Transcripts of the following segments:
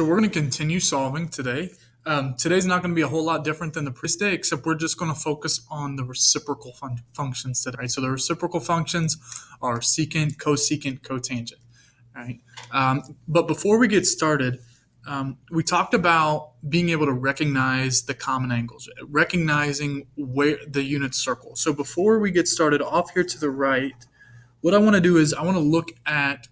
So we're going to continue solving today. Today's not going to be a whole lot different than the previous day, except we're just going to focus on the reciprocal functions today. Right? So the reciprocal functions are secant, cosecant, cotangent. Right? But before we get started, we talked about being able to recognize the common angles, recognizing where the units circle. So before we get started, off here to the right, what I want to do is I want to look at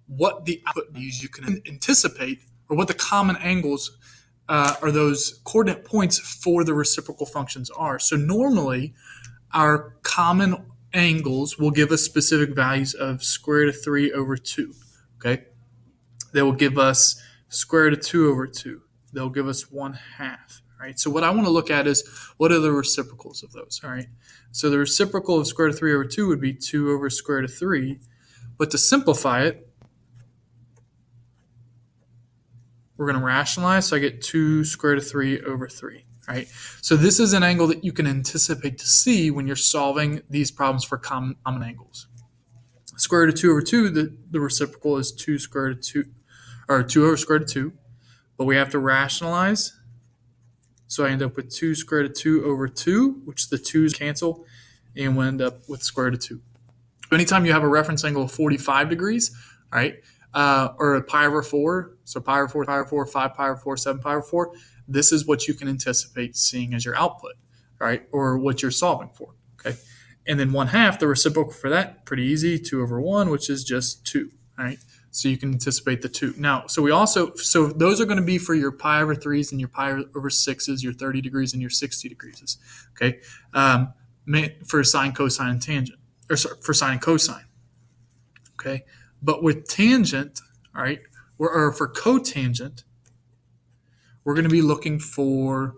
what the output values you can anticipate, or what the common angles or those coordinate points for the reciprocal functions are. So normally, our common angles will give us specific values of square root of 3 over 2. Okay, they will give us square root of 2 over 2. They'll give us 1/2. Right. So what I want to look at is what are the reciprocals of those. All right. So the reciprocal of square root of 3 over 2 would be 2 over square root of 3. But to simplify it, we're going to rationalize. So I get 2 square root of 3 over 3. Right. So this is an angle that you can anticipate to see when you're solving these problems for common angles. Square root of 2 over 2, the reciprocal is 2 square root of 2, or 2 over square root of 2. But we have to rationalize. So I end up with 2 square root of 2 over 2, which the 2's cancel, and we'll end up with square root of 2. Anytime you have a reference angle of 45 degrees, right, or a pi over 4, so pi over 4, pi over 4, 5 pi over 4, 7 pi over 4, this is what you can anticipate seeing as your output, right, or what you're solving for, okay? And then 1/2, the reciprocal for that, pretty easy, 2 over 1, which is just 2, right? So you can anticipate the 2. Now, so those are going to be for your pi over 3s and your pi over 6s, your 30 degrees and your 60 degrees, okay, for sine, cosine, and tangent, or sorry, for sine and cosine, okay? But with tangent, all right, or for cotangent, we're going to be looking for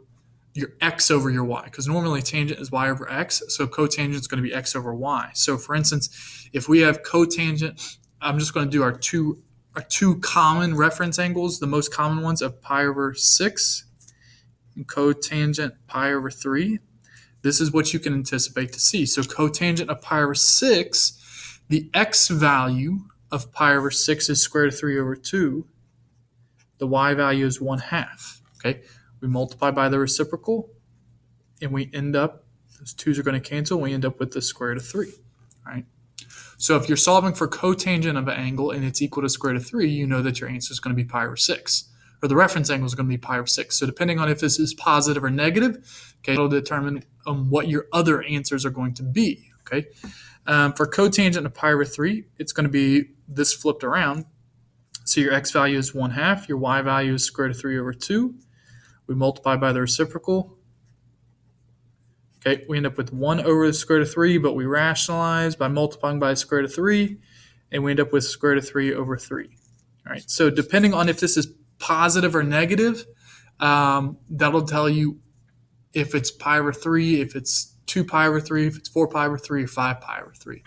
your x over your y, because normally tangent is y over x, so cotangent is going to be x over y. So for instance, if we have cotangent, I'm just going to do our two common reference angles, the most common ones of pi over 6 and cotangent pi over 3. This is what you can anticipate to see. So cotangent of pi over 6, the x value of pi over 6 is square root of 3 over 2. The y value is 1/2. Okay, we multiply by the reciprocal, and we end up, those 2's are going to cancel, we end up with the square root of 3. All right. So if you're solving for cotangent of an angle and it's equal to square root of 3, you know that your answer is going to be pi over 6. Or the reference angle is going to be pi over 6. So depending on if this is positive or negative, okay, it'll determine what your other answers are going to be. Okay. For cotangent of pi over 3, it's going to be this flipped around. So your x value is 1/2. Your y value is square root of 3 over 2. We multiply by the reciprocal. Okay, we end up with 1 over the square root of 3, but we rationalize by multiplying by the square root of 3, and we end up with square root of 3 over 3. All right, so depending on if this is positive or negative, that'll tell you if it's pi over 3, if it's 2 pi over 3, if it's 4 pi over 3, or 5 pi over 3.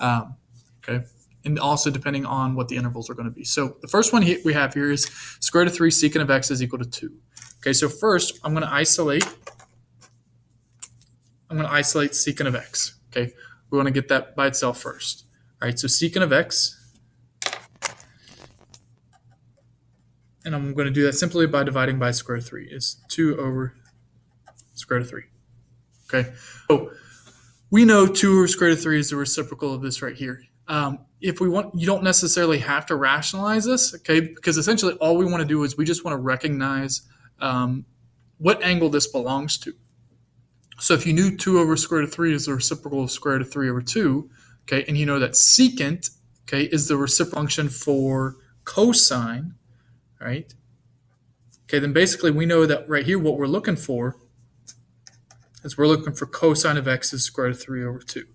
Okay, and also depending on what the intervals are going to be. So the first one we have here is square root of 3 secant of x is equal to 2. Okay, so first I'm going to isolate secant of x. Okay, we want to get that by itself first. All right, so secant of x, and I'm going to do that simply by dividing by square root of 3, is 2 over square root of 3. Okay, so we know 2 over square root of 3 is the reciprocal of this right here. If we want, you don't necessarily have to rationalize this, okay, because essentially all we want to do is we just want to recognize what angle this belongs to. So if you knew 2 over square root of 3 is the reciprocal of square root of 3 over 2, okay, and you know that secant, okay, is the reciprocal function for cosine, right? Okay, then basically we know that right here what we're looking for is we're looking for cosine of x is square root of 3 over 2,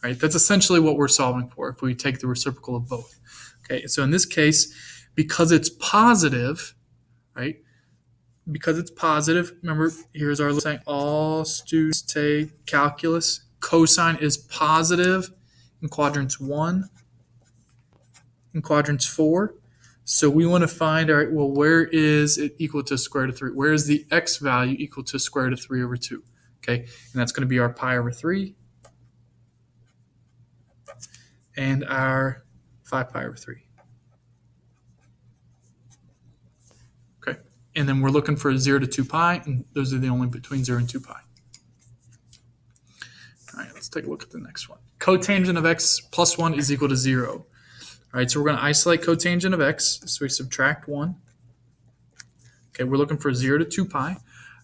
right? That's essentially what we're solving for if we take the reciprocal of both. Okay, so in this case, because it's positive, right? Because it's positive, remember, here's our saying, all students take calculus. Cosine is positive in quadrants 1 and quadrants 4. So we want to find, all right, well, where is it equal to square root of 3? Where is the x value equal to square root of 3 over 2? Okay, and that's going to be our pi over 3 and our 5 pi over 3. And then we're looking for 0 to 2 pi, and those are the only between 0 and 2 pi. All right, let's take a look at the next one. Cotangent of x plus 1 is equal to 0. All right, so we're going to isolate cotangent of x. So we subtract 1. Okay, we're looking for 0 to 2 pi.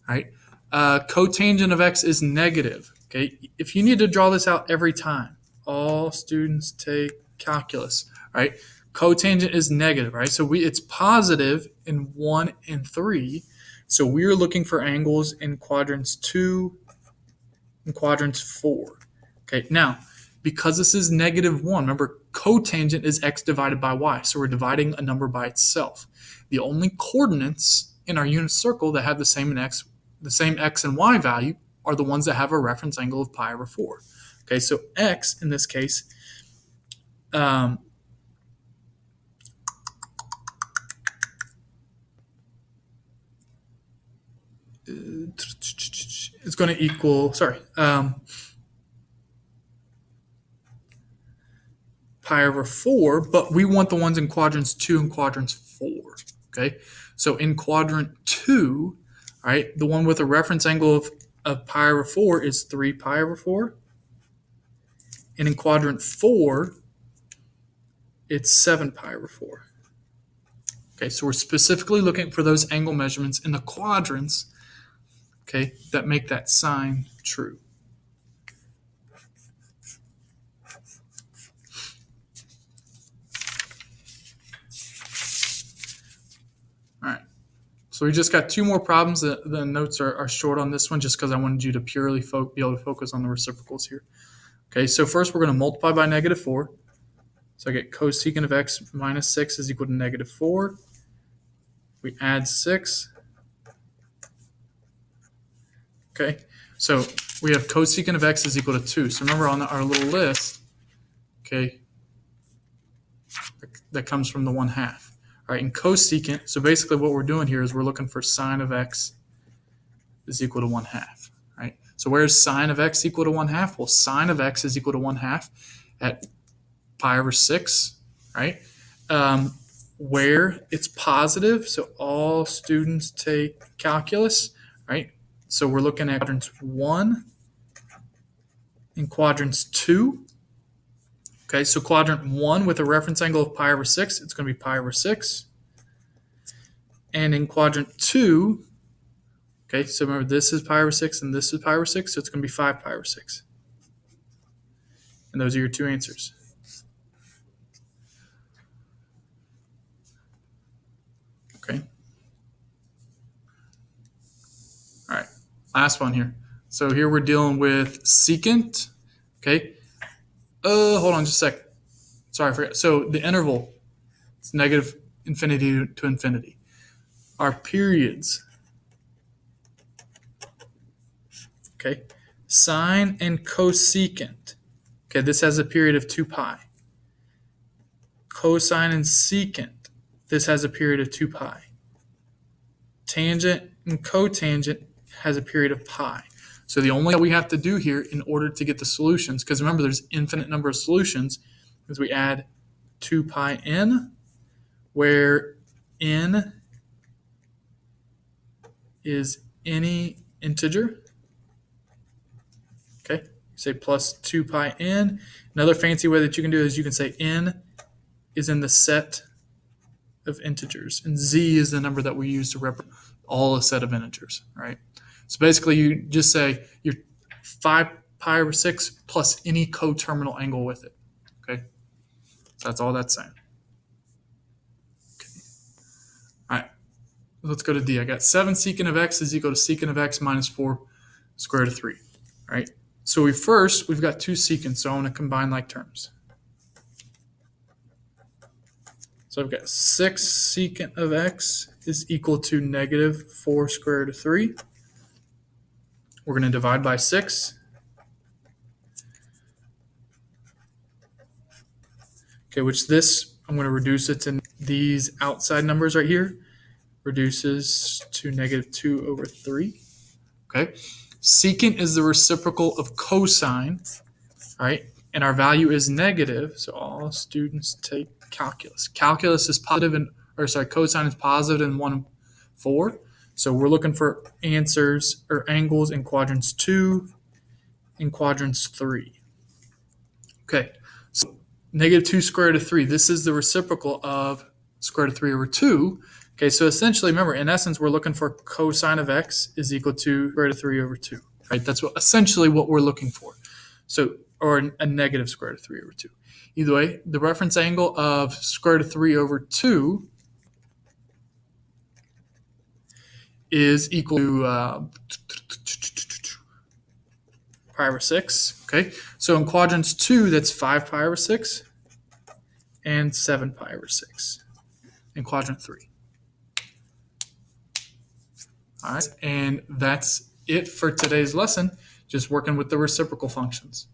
All right, cotangent of x is negative. Okay, if you need to draw this out every time, all students take calculus. All right, cotangent is negative, right? So it's positive in 1 and 3. So we're looking for angles in quadrants 2 and quadrants 4. Okay, now, because this is negative 1, remember, cotangent is x divided by y. So we're dividing a number by itself. The only coordinates in our unit circle that have the same x and y value are the ones that have a reference angle of pi over 4. Okay, so x in this case it's going to equal, pi over 4, but we want the ones in quadrants 2 and quadrants 4. Okay, so in quadrant 2, right, the one with a reference angle of pi over 4 is 3 pi over 4. And in quadrant 4, it's 7 pi over 4. Okay, so we're specifically looking for those angle measurements in the quadrants, okay, that make that sign true. All right, so we just got 2 more problems. The notes are short on this one just because I wanted you to purely be able to focus on the reciprocals here. Okay, so first we're going to multiply by negative 4. So I get cosecant of x minus 6 is equal to negative 4. We add 6. Okay, so we have cosecant of x is equal to 2. So remember on our little list, okay, that comes from the 1/2. All right, and cosecant, so basically what we're doing here is we're looking for sine of x is equal to 1/2. Right? So where's sine of x equal to 1/2? Well, sine of x is equal to 1/2 at pi over 6, right? Where it's positive, so all students take calculus, right? So we're looking at quadrants 1 and quadrants 2. Okay, so quadrant 1 with a reference angle of pi over 6, it's going to be pi over 6. And in quadrant 2, okay, so remember this is pi over 6 and this is pi over 6, so it's going to be 5 pi over 6. And those are your 2 answers. Okay. All right, last one here. So here we're dealing with secant. Okay. Hold on just a sec. Sorry, I forgot. So the interval, it's negative infinity to infinity. Our periods. Okay. Sine and cosecant. Okay, this has a period of 2 pi. Cosine and secant. This has a period of 2 pi. Tangent and cotangent has a period of pi. So the only thing we have to do here in order to get the solutions, because remember there's infinite number of solutions, is we add 2 pi n, where n is any integer. Okay, you say plus 2 pi n. Another fancy way that you can do it is you can say n is in the set of integers, and z is the number that we use to represent all a set of integers, right? So basically you just say your 5 pi over 6 plus any coterminal angle with it, okay? So that's all that's saying. Okay. All right, let's go to D. I got 7 secant of x is equal to secant of x minus 4 square root of 3, all right? So we've got 2 secants, so I want to combine like terms. So I've got 6 secant of x is equal to negative 4 square root of 3. We're going to divide by 6. Okay, which this, I'm going to reduce it to these outside numbers right here. Reduces to negative 2 over 3. Okay. Secant is the reciprocal of cosine, right? And our value is negative, so all students take calculus. Calculus is positive, cosine is positive in 1 4. So we're looking for answers or angles in quadrants 2 and quadrants 3. Okay, so negative 2 square root of 3. This is the reciprocal of square root of 3 over 2. Okay, so essentially, remember, in essence, we're looking for cosine of x is equal to square root of 3 over 2. Right? That's essentially what we're looking for. So, or a negative square root of 3 over 2. Either way, the reference angle of square root of 3 over 2 is equal to pi over 6. Okay, so in quadrants 2, that's 5 pi over 6 and 7 pi over 6 in quadrant 3. All right, and that's it for today's lesson, just working with the reciprocal functions.